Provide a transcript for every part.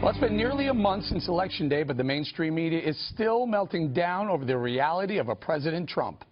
Well, it's been nearly a month since Election Day, but the mainstream media is still melting down over the reality of a President Trump.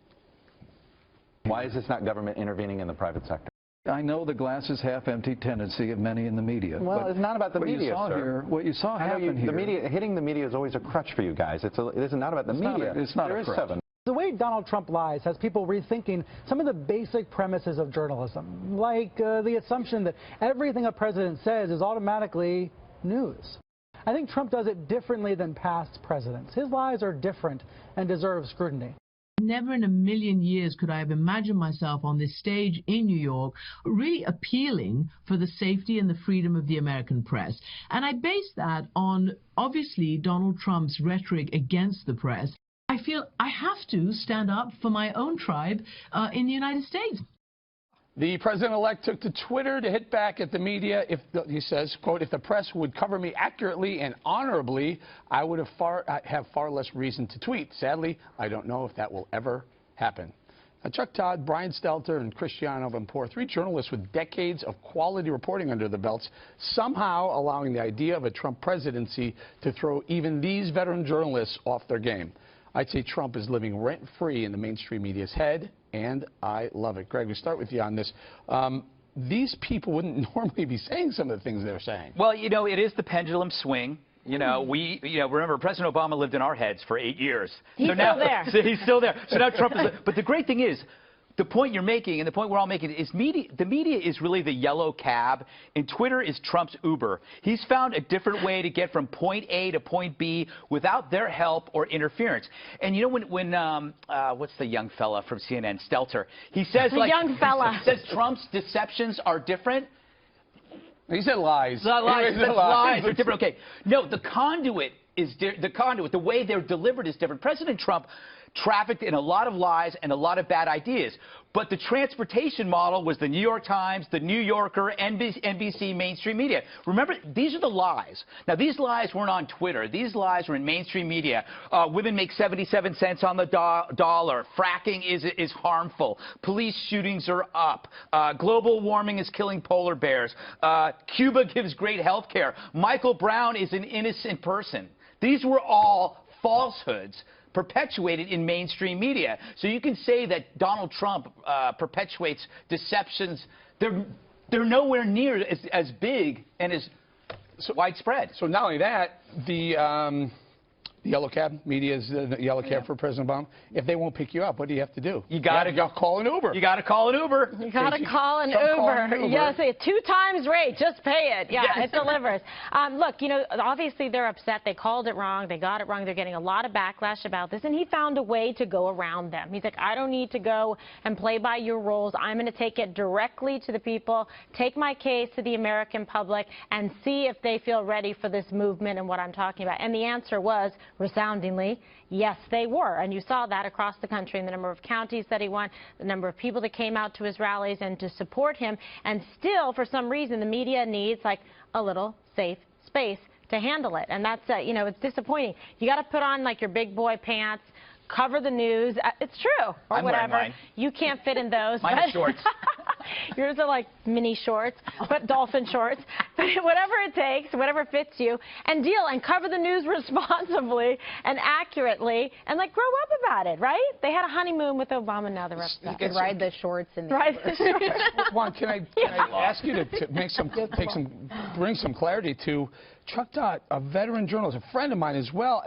Why is this not government intervening in the private sector? I know the glass is half empty tendency of many in the media. Well, it's not about the media, sir. What you saw happen here. The media, hitting the media is always a crutch for you guys. It is not about the media. It's not a crutch. The way Donald Trump lies has people rethinking some of the basic premises of journalism, like the assumption that everything a president says is automatically news. I think Trump does it differently than past presidents. His lies are different and deserve scrutiny. Never in a million years could I have imagined myself on this stage in New York really appealing for the safety and the freedom of the American press. And I base that on, obviously, Donald Trump's rhetoric against the press. I feel I have to stand up for my own tribe in the United States. The president-elect took to Twitter to hit back at the media. He says, quote, "If the press would cover me accurately and honorably, I would have far less reason to tweet. Sadly, I don't know if that will ever happen." Chuck Todd, Brian Stelter, and Cristiano Vanpour, three journalists with decades of quality reporting under their belts, somehow allowing the idea of a Trump presidency to throw even these veteran journalists off their game. I'd say Trump is living rent-free in the mainstream media's head, and I love it. Greg, we start with you on this. These people wouldn't normally be saying some of the things they're saying. Well, you know, it is the pendulum swing. You know, remember, President Obama lived in our heads for 8 years. He's still there. So he's still there. So now Trump is. But the great thing is, the point you're making, and the point we're all making, is the media is really the yellow cab, and Twitter is Trump's Uber. He's found a different way to get from point A to point B without their help or interference. And you know, when what's the young fella from CNN, Stelter, he says, the young fella says Trump's deceptions are different. He said lies. Not lies. He said lies are different. Okay. No, the conduit is the way they're delivered is different. President Trump trafficked in a lot of lies and a lot of bad ideas. But the transportation model was the New York Times, the New Yorker, NBC, mainstream media. Remember, these are the lies. Now, these lies weren't on Twitter. These lies were in mainstream media. Women make 77 cents on the dollar. Fracking is harmful. Police shootings are up. Global warming is killing polar bears. Cuba gives great health care. Michael Brown is an innocent person. These were all falsehoods perpetuated in mainstream media. So you can say that Donald Trump perpetuates deceptions. They're nowhere near as big and as widespread. So not only that, the yellow cab media is the yellow cab for President Obama. If they won't pick you up, what do you have to do? You got to call an Uber. You got to call an Uber. You got to call an Uber. Yes, 2 times rate. Just pay it. Yeah, yes. It delivers. Look, you know, obviously they're upset. They called it wrong. They got it wrong. They're getting a lot of backlash about this, and he found a way to go around them. He's like, I don't need to go and play by your rules. I'm going to take it directly to the people, take my case to the American public, and see if they feel ready for this movement and what I'm talking about. And the answer was, resoundingly, yes, they were. And you saw that across the country in the number of counties that he won, the number of people that came out to his rallies and to support him. And still, for some reason, the media needs like a little safe space to handle it. And that's, you know, it's disappointing. You got to put on like your big boy pants, cover the news. It's true. Or I'm whatever. You can't fit in those. Mine are shorts. Yours are like mini shorts, but dolphin shorts. But whatever it takes, whatever fits you, and deal and cover the news responsibly and accurately, and like grow up about it, right? They had a honeymoon with Obama. Now the rest of could ride the shorts and ride the shorts. Juan, can I ask you to bring some clarity to Chuck Todd, a veteran journalist, a friend of mine as well.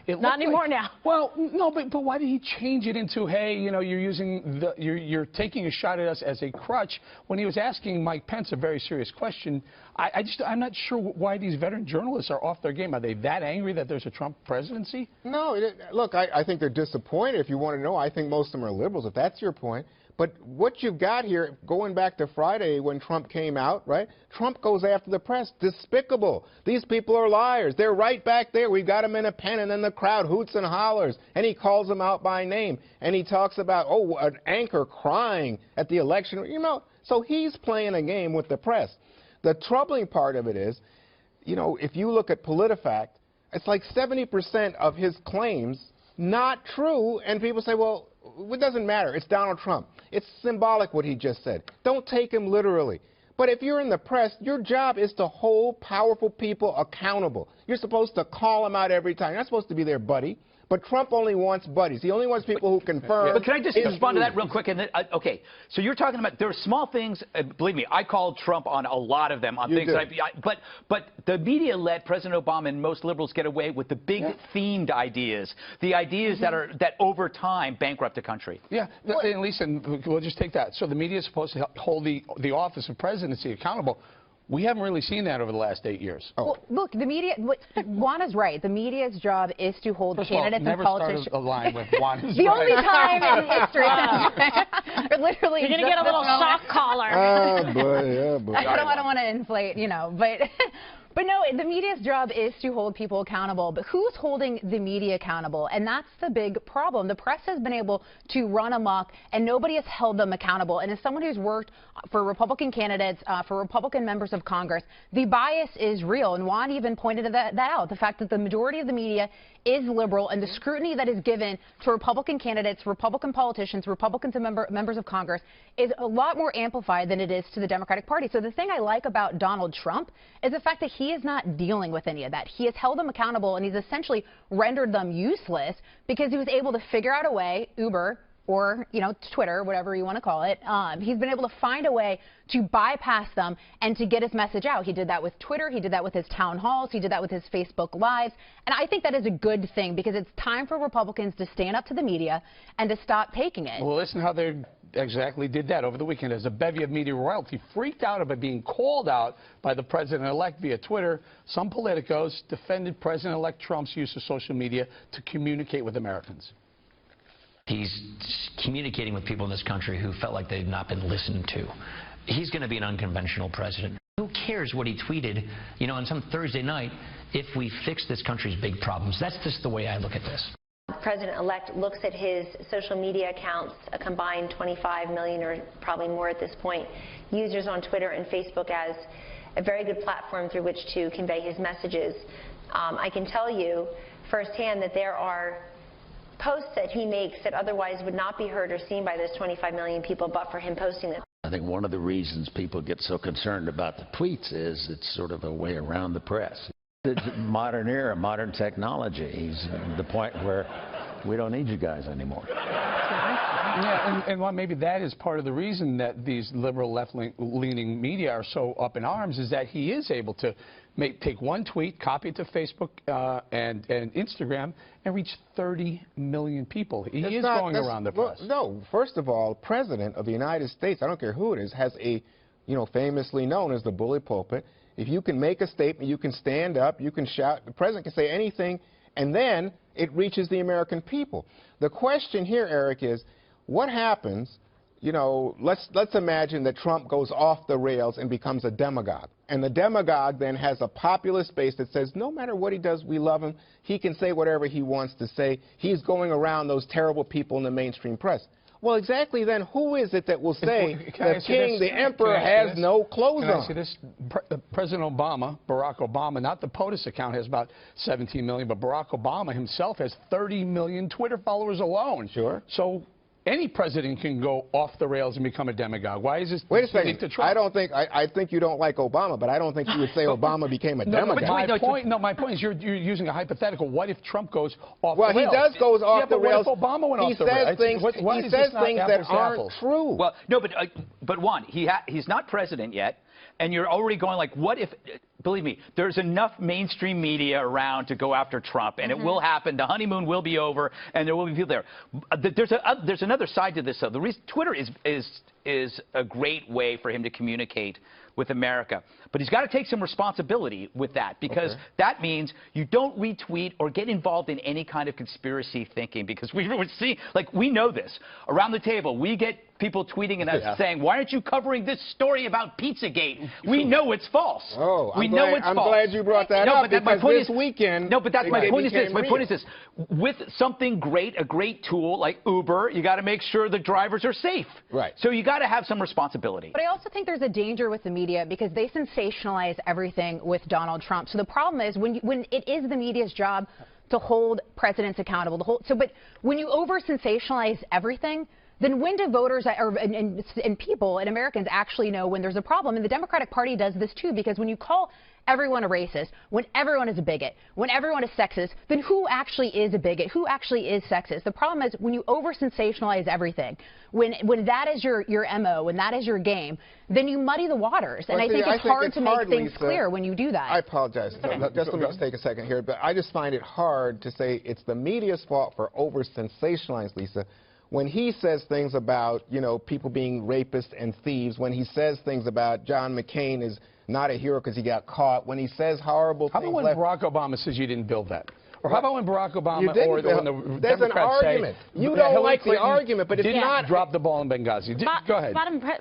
Not anymore now. Well, no, but why did he change it into, hey, you know, you're taking a shot at us as a crutch, when he was asking Mike Pence a very serious question? I'm not sure why these veteran journalists are off their game. Are they that angry that there's a Trump presidency? No, look, I think they're disappointed. If you want to know, I think most of them are liberals, if that's your point. But what you've got here, going back to Friday when Trump came out, right? Trump goes after the press. Despicable. These people are liars. They're right back there. We've got them in a pen, and then the crowd hoots and hollers. And he calls them out by name. And he talks about, oh, an anchor crying at the election. You know, so he's playing a game with the press. The troubling part of it is, you know, if you look at PolitiFact, it's like 70% of his claims not true. And people say, well, it doesn't matter. It's Donald Trump. It's symbolic what he just said. Don't take him literally. But if you're in the press, your job is to hold powerful people accountable. You're supposed to call them out every time. You're not supposed to be their buddy. But Trump only wants buddies. He only wants people who confirm. But can I just respond to that real quick? And then, okay, so you're talking about there are small things. Believe me, I called Trump on a lot of them on things. But the media let President Obama and most liberals get away with the big themed ideas, the ideas that over time bankrupt a country. Yeah, and listen, we'll just take that. So the media is supposed to hold the office of presidency accountable. We haven't really seen that over the last 8 years. Well, look, the media, Juana's right. The media's job is to hold candidates and politicians. Never start a line with Juana's The right. only time in history, literally, You're going to get a little shock collar. Oh, boy, oh, boy. I don't want to inflate, you know, but no, the media's job is to hold people accountable. But who's holding the media accountable? And that's the big problem. The press has been able to run amok, and nobody has held them accountable. And as someone who's worked for Republican candidates, for Republican members of Congress, the bias is real. And Juan even pointed that out, the fact that the majority of the media is liberal, and the scrutiny that is given to Republican candidates, Republican politicians, Republicans and members of Congress is a lot more amplified than it is to the Democratic Party. So the thing I like about Donald Trump is the fact that he is not dealing with any of that. He has held them accountable, and he's essentially rendered them useless because he was able to figure out a way, Uber, or, you know, Twitter, whatever you want to call it. He's been able to find a way to bypass them and to get his message out. He did that with Twitter. He did that with his town halls. He did that with his Facebook Lives. And I think that is a good thing because it's time for Republicans to stand up to the media and to stop taking it. Well, listen how they exactly did that over the weekend. As a bevy of media royalty freaked out about being called out by the president-elect via Twitter, some politicos defended President-elect Trump's use of social media to communicate with Americans. He's communicating with people in this country who felt like they've not been listened to. He's going to be an unconventional president. Who cares what he tweeted, you know, on some Thursday night if we fix this country's big problems? That's just the way I look at this. President-elect looks at his social media accounts, a combined 25 million or probably more at this point, users on Twitter and Facebook as a very good platform through which to convey his messages. I can tell you firsthand that there are posts that he makes that otherwise would not be heard or seen by those 25 million people but for him posting them. I think one of the reasons people get so concerned about the tweets is it's sort of a way around the press. It's a modern era, modern technology. He's at the point where we don't need you guys anymore. Yeah, and well, maybe that is part of the reason that these liberal left-leaning media are so up in arms, is that he is able to take one tweet, copy it to Facebook and Instagram, and reach 30 million people. He is going around the press. No, first of all, President of the United States, I don't care who it is, has a, you know, famously known as the bully pulpit. If you can make a statement, you can stand up, you can shout, the president can say anything, and then it reaches the American people. The question here, Eric, is what happens, you know, let's imagine that Trump goes off the rails and becomes a demagogue. And the demagogue then has a populist base that says no matter what he does, we love him. He can say whatever he wants to say. He's going around those terrible people in the mainstream press. Well, exactly then, who is it that will say the king, the emperor, has no clothes on? Can I say this? President Obama, Barack Obama, not the POTUS account has about 17 million, but Barack Obama himself has 30 million Twitter followers alone. Sure. So any president can go off the rails and become a demagogue. Why is this? Wait a second. I think you don't like Obama, but I don't think you would say Obama became a demagogue. My point is you're using a hypothetical. What if Trump goes off the rails? Well, he does go off the rails. What if Obama went off the rails? He says things that aren't true. Well, no, but Juan, he's not president yet, and you're already going like, what if? Believe me, there's enough mainstream media around to go after Trump, and it will happen. The honeymoon will be over, and there will be people there. There's another side to this, though. The reason Twitter is a great way for him to communicate with America. But he's got to take some responsibility with that, because that means you don't retweet or get involved in any kind of conspiracy thinking, because we would see, like, we know this. Around the table, we get people tweeting at us saying, why aren't you covering this story about Pizzagate? We know it's false. I'm glad you brought that up, because this weekend... No, but my point is this. My point is this. With something great, a great tool like Uber, you got to make sure the drivers are safe. Right. So you got to have some responsibility. But I also think there's a danger with the media because they sensationalize everything with Donald Trump. So the problem is when it is the media's job to hold presidents accountable, but when you over-sensationalize everything, then when do voters and people and Americans actually know when there's a problem? And the Democratic Party does this too, because when you call everyone a racist, when everyone is a bigot, when everyone is sexist, then who actually is a bigot? Who actually is sexist? The problem is when you over-sensationalize everything, when that is your MO, when that is your game, then you muddy the waters. And I think it's hard to make things clear when you do that. I apologize. Okay. Let me just take a second here. But I just find it hard to say it's the media's fault for over-sensationalizing, Lisa. When he says things about, people being rapists and thieves, when he says things about John McCain is not a hero because he got caught, when he says horrible things. How about when Barack Obama says you didn't build that? Or how about when Barack Obama or the There's an argument. You don't like the argument, but it's not. Drop the ball in Benghazi. Go ahead.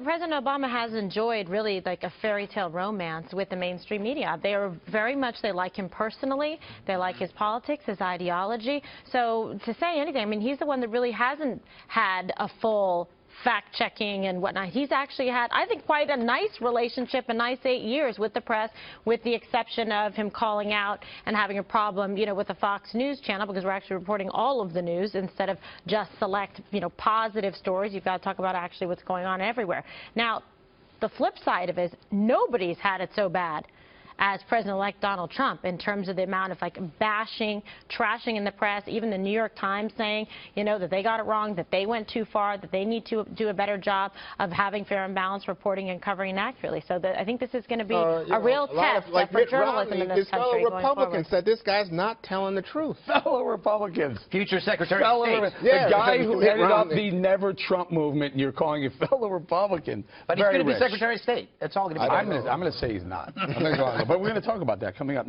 President Obama has enjoyed really like a fairy tale romance with the mainstream media. They are very much, they like him personally. They like his politics, his ideology. So to say anything, I mean, he's the one that really hasn't had a full fact-checking and whatnot. He's actually had, I think, quite a nice relationship, a nice 8 years with the press, with the exception of him calling out and having a problem, with the Fox News channel, because we're actually reporting all of the news instead of just select, positive stories. You've got to talk about actually what's going on everywhere. Now, the flip side of it is nobody's had it so bad as President-elect Donald Trump in terms of the amount of bashing, trashing in the press, even the New York Times saying, that they got it wrong, that they went too far, that they need to do a better job of having fair and balanced reporting and covering accurately. So I think this is going to be a real test for journalism in this country. Fellow Republicans said this guy's not telling the truth. Fellow Republicans. Future Secretary of State. The guy who headed up the Never Trump movement, you're calling a fellow Republican. But he's going to be Secretary of State. That's all going to be. I'm going to say he's not. But we're going to talk about that coming up.